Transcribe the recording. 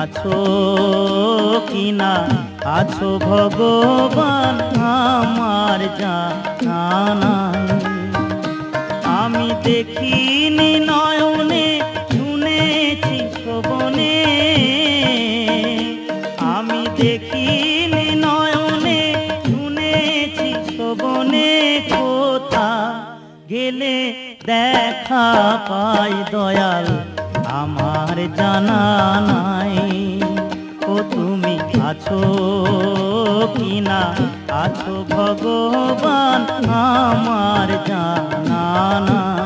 আছো কিনা আছো ভগবান আমার জানা নাই। আমি দেখিনি নয়নে শুনেছি শ্রবণে, আমি দেখিনি নয়নে শুনেছি শ্রবণে, কোথা গেলে দেখা পাই দয়াল আমার জানা নাই। ও তুমি আছো কিনা আছো ভগবান আমার জানা নাই।